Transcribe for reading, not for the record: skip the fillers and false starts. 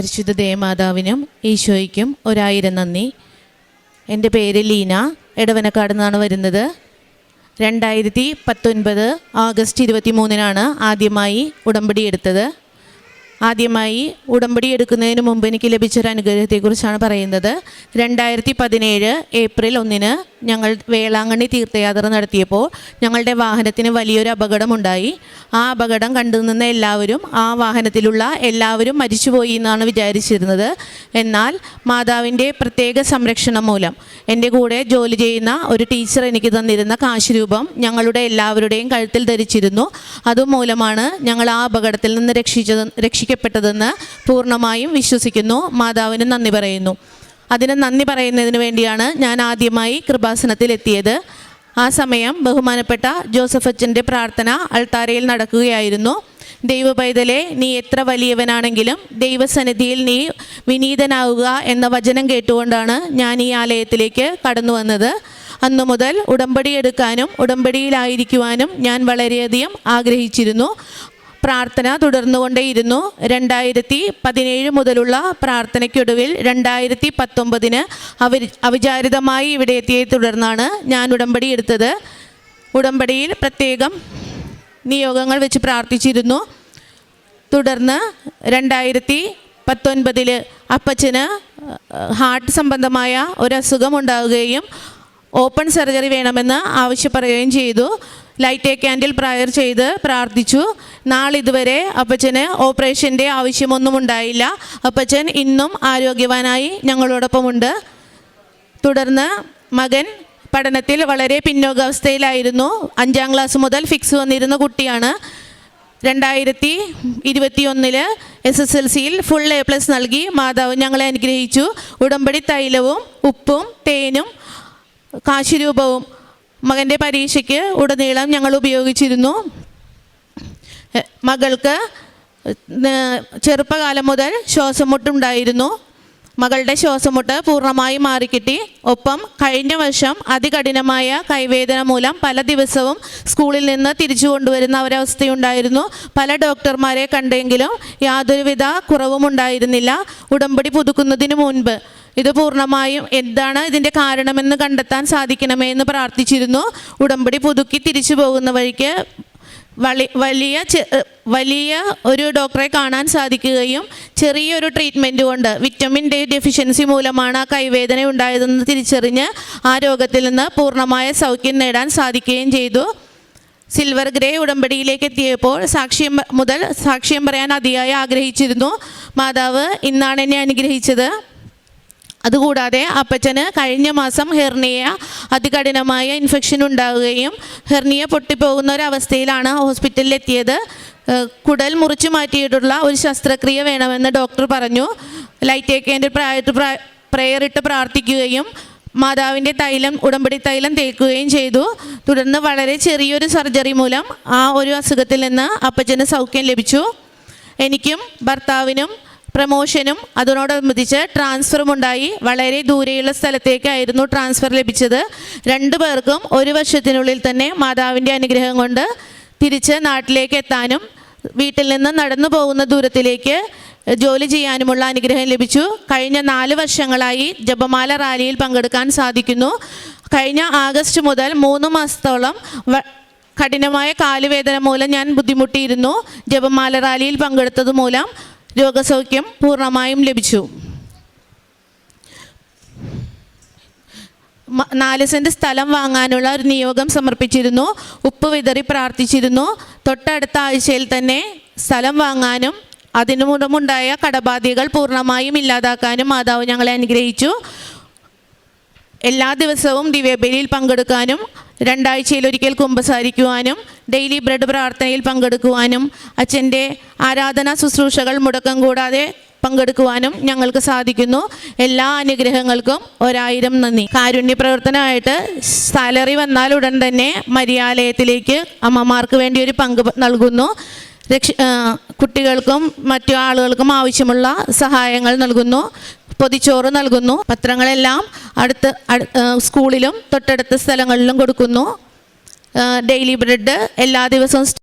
പരിശുദ്ധ ദേവമാതാവിനും ഈശോയ്ക്കും 1000 നന്ദി. എൻ്റെ പേര് ലീന, എടവനക്കാട് നിന്നാണ് വരുന്നത്. 2019 ആഗസ്റ്റ് 23 ആദ്യമായി ഉടമ്പടി എടുത്തത്. ആദ്യമായി ഉടമ്പടി എടുക്കുന്നതിന് മുമ്പ് എനിക്ക് ലഭിച്ചൊരു അനുഗ്രഹത്തെക്കുറിച്ചാണ് പറയുന്നത്. 2017 ഏപ്രിൽ 1 ഞങ്ങൾ വേളാങ്കണ്ണി തീർത്ഥയാത്ര നടത്തിയപ്പോൾ ഞങ്ങളുടെ വാഹനത്തിന് വലിയൊരു അപകടമുണ്ടായി. ആ അപകടം കണ്ടുനിന്ന എല്ലാവരും, ആ വാഹനത്തിലുള്ള എല്ലാവരും മരിച്ചുപോയി എന്നാണ് വിചാരിച്ചിരുന്നത്. എന്നാൽ മാതാവിൻ്റെ പ്രത്യേക സംരക്ഷണം മൂലം എൻ്റെ കൂടെ ജോലി ചെയ്യുന്ന ഒരു ടീച്ചർ എനിക്ക് തന്നിരുന്ന കാശ് രൂപം ഞങ്ങളുടെ എല്ലാവരുടെയും കഴുത്തിൽ ധരിച്ചിരുന്നു. അതുമൂലമാണ് ഞങ്ങൾ ആ അപകടത്തിൽ നിന്ന് രക്ഷിക്കപ്പെട്ടതെന്ന് പൂർണ്ണമായും വിശ്വസിക്കുന്നു. മാതാവിന് നന്ദി പറയുന്നു. അതിന് നന്ദി പറയുന്നതിന് വേണ്ടിയാണ് ഞാൻ ആദ്യമായി കൃപാസനത്തിലെത്തിയത്. ആ സമയം ബഹുമാനപ്പെട്ട ജോസഫ് അച്ഛൻ്റെ പ്രാർത്ഥന അൾത്താരയിൽ നടക്കുകയായിരുന്നു. ദൈവപൈതലെ, നീ എത്ര വലിയവനാണെങ്കിലും ദൈവസന്നിധിയിൽ നീ വിനീതനാവുക എന്ന വചനം കേട്ടുകൊണ്ടാണ് ഞാൻ ഈ ആലയത്തിലേക്ക് കടന്നു വന്നത്. അന്നു മുതൽ ഉടമ്പടി എടുക്കാനും ഉടമ്പടിയിലായിരിക്കുവാനും ഞാൻ വളരെയധികം ആഗ്രഹിച്ചിരുന്നു. പ്രാർത്ഥന തുടർന്നുകൊണ്ടേയിരുന്നു. 2017 മുതലുള്ള പ്രാർത്ഥനയ്ക്കൊടുവിൽ 2019 അവിചാരിതമായി ഇവിടെ എത്തിയതിനെ തുടർന്നാണ് ഞാൻ ഉടമ്പടി എടുത്തത്. ഉടമ്പടിയിൽ പ്രത്യേകം നിയോഗങ്ങൾ വെച്ച് പ്രാർത്ഥിച്ചിരുന്നു. തുടർന്ന് 2019 അപ്പച്ചന് ഹാർട്ട് സംബന്ധമായ ഒരു അസുഖം ഉണ്ടാവുകയും ഓപ്പൺ സർജറി വേണമെന്ന് ആവശ്യപ്പെടുകയും ചെയ്തു. ലൈറ്റ് ക്യാൻഡിൽ പ്രയർ ചെയ്ത് പ്രാർത്ഥിച്ചു. നാളിതുവരെ അപ്പച്ചന് ഓപ്പറേഷൻ്റെ ആവശ്യമൊന്നും ഉണ്ടായില്ല. അപ്പച്ചൻ ഇന്നും ആരോഗ്യവാനായി ഞങ്ങളോടൊപ്പമുണ്ട്. തുടർന്ന് മകൻ പഠനത്തിൽ വളരെ പിന്നോക്കാവസ്ഥയിലായിരുന്നു. 5ാം ക്ലാസ് മുതൽ ഫിക്സ് വന്നിരുന്ന കുട്ടിയാണ്. 2021 SSLCയിൽ ഫുൾ A+ നൽകി മാതാവ് ഞങ്ങളെ അനുഗ്രഹിച്ചു. ഉടമ്പടി തൈലവും ഉപ്പും തേനും കാശുരൂപവും മകൻ്റെ പരീക്ഷയ്ക്ക് ഉടനീളം ഞങ്ങൾ ഉപയോഗിച്ചിരുന്നു. മകൾക്ക് ചെറുപ്പകാലം മുതൽ ശ്വാസമുട്ടുണ്ടായിരുന്നു. മകളുടെ ശ്വാസമുട്ട് പൂർണ്ണമായി മാറിക്കിട്ടി. ഒപ്പം കഴിഞ്ഞ വർഷം അതികഠിനമായ കൈവേദന മൂലം പല ദിവസവും സ്കൂളിൽ നിന്ന് തിരിച്ചു കൊണ്ടുവരുന്ന ഒരവസ്ഥയുണ്ടായിരുന്നു. പല ഡോക്ടർമാരെ കണ്ടെങ്കിലും യാതൊരുവിധ കുറവും ഉണ്ടായിരുന്നില്ല. ഉടമ്പടി പുതുക്കുന്നതിന് മുൻപ് ഇത് പൂർണ്ണമായും എന്താണ് ഇതിൻ്റെ കാരണമെന്ന് കണ്ടെത്താൻ സാധിക്കണമേ എന്ന് പ്രാർത്ഥിച്ചിരുന്നു. ഉടമ്പടി പുതുക്കി തിരിച്ചു പോകുന്ന വഴിക്ക് വലിയ ഒരു ഡോക്ടറെ കാണാൻ സാധിക്കുകയും ചെറിയൊരു ട്രീറ്റ്മെൻറ്റ് കൊണ്ട് വിറ്റമിൻ ഡി ഡെഫിഷ്യൻസി മൂലമാണ് ആ കൈവേദന ഉണ്ടായതെന്ന് തിരിച്ചറിഞ്ഞ് ആ രോഗത്തിൽ നിന്ന് പൂർണ്ണമായ സൗഖ്യം നേടാൻ സാധിക്കുകയും ചെയ്തു. സിൽവർ ഗ്രേ ഉടമ്പടിയിലേക്ക് എത്തിയപ്പോൾ സാക്ഷ്യം പറയാൻ അതിയായി ആഗ്രഹിച്ചിരുന്നു. മാതാവ് ഇന്നാണ് എന്നെ അനുഗ്രഹിച്ചത്. അതുകൂടാതെ അപ്പച്ചന് കഴിഞ്ഞ മാസം ഹെർണിയ അതികഠിനമായ ഇൻഫെക്ഷൻ ഉണ്ടാവുകയും ഹെർണിയ പൊട്ടിപ്പോകുന്ന ഒരവസ്ഥയിലാണ് ഹോസ്പിറ്റലിൽ എത്തിയത്. കുടൽ മുറിച്ചു മാറ്റിയിട്ടുള്ള ഒരു ശസ്ത്രക്രിയ വേണമെന്ന് ഡോക്ടർ പറഞ്ഞു. ലൈറ്റ് ക്യാൻഡിൽ പ്രയർ ഇട്ട് പ്രാർത്ഥിക്കുകയും മാതാവിൻ്റെ ഉടമ്പടി തൈലം തേക്കുകയും ചെയ്തു. തുടർന്ന് വളരെ ചെറിയൊരു സർജറി മൂലം ആ ഒരു അസുഖത്തിൽ നിന്ന് അപ്പച്ചന് സൗഖ്യം ലഭിച്ചു. എനിക്കും ഭർത്താവിനും പ്രമോഷനും അതിനോടനുബന്ധിച്ച് ട്രാൻസ്ഫറും ഉണ്ടായി. വളരെ ദൂരെയുള്ള സ്ഥലത്തേക്കായിരുന്നു ട്രാൻസ്ഫർ ലഭിച്ചത്. 2 പേർക്കും 1 വർഷത്തിനുള്ളിൽ തന്നെ മാതാവിൻ്റെ അനുഗ്രഹം കൊണ്ട് തിരിച്ച് നാട്ടിലേക്ക് എത്താനും വീട്ടിൽ നിന്ന് നടന്നു പോകുന്ന ദൂരത്തിലേക്ക് ജോലി ചെയ്യാനുമുള്ള അനുഗ്രഹം ലഭിച്ചു. കഴിഞ്ഞ 4 വർഷങ്ങളായി ജപമാല റാലിയിൽ പങ്കെടുക്കാൻ സാധിക്കുന്നു. കഴിഞ്ഞ ആഗസ്റ്റ് മുതൽ 3 മാസത്തോളം കഠിനമായ കാലുവേദന മൂലം ഞാൻ ബുദ്ധിമുട്ടിയിരുന്നു. ജപമാല റാലിയിൽ പങ്കെടുത്തത് മൂലം രോഗസൗഖ്യം പൂർണ്ണമായും ലഭിച്ചു. 4 സെൻറ്റ് സ്ഥലം വാങ്ങാനുള്ള ഒരു നിയോഗം സമർപ്പിച്ചിരുന്നു. ഉപ്പ് വിതറി പ്രാർത്ഥിച്ചിരുന്നു. തൊട്ടടുത്ത ആഴ്ചയിൽ തന്നെ സ്ഥലം വാങ്ങാനും അതിനു മൂലമുണ്ടായ കടബാധ്യതകൾ പൂർണ്ണമായും ഇല്ലാതാക്കാനും മാതാവ് ഞങ്ങളെ അനുഗ്രഹിച്ചു. എല്ലാ ദിവസവും ദിവ്യബലിയിൽ പങ്കെടുക്കാനും 2 ആഴ്ചയിലൊരിക്കൽ കുമ്പസാരിക്കുവാനും ഡെയിലി ബ്രെഡ് പ്രാർത്ഥനയിൽ പങ്കെടുക്കുവാനും അച്ഛൻ്റെ ആരാധനാ ശുശ്രൂഷകൾ മുടക്കം കൂടാതെ പങ്കെടുക്കുവാനും ഞങ്ങൾക്ക് സാധിക്കുന്നു. എല്ലാ അനുഗ്രഹങ്ങൾക്കും 1000 നന്ദി. കാരുണ്യ പ്രവർത്തനമായിട്ട് സാലറി വന്നാൽ ഉടൻ തന്നെ മരിയാലയത്തിലേക്ക് അമ്മമാർക്ക് വേണ്ടി ഒരു പങ്ക് നൽകുന്നു. കുട്ടികൾക്കും മറ്റു ആളുകൾക്കും ആവശ്യമുള്ള സഹായങ്ങൾ നൽകുന്നു. പൊതിച്ചോറ് നൽകുന്നു. പത്രങ്ങളെല്ലാം സ്കൂളിലും തൊട്ടടുത്ത സ്ഥലങ്ങളിലും കൊടുക്കുന്നു. ഡെയിലി ബ്രെഡ് എല്ലാ ദിവസവും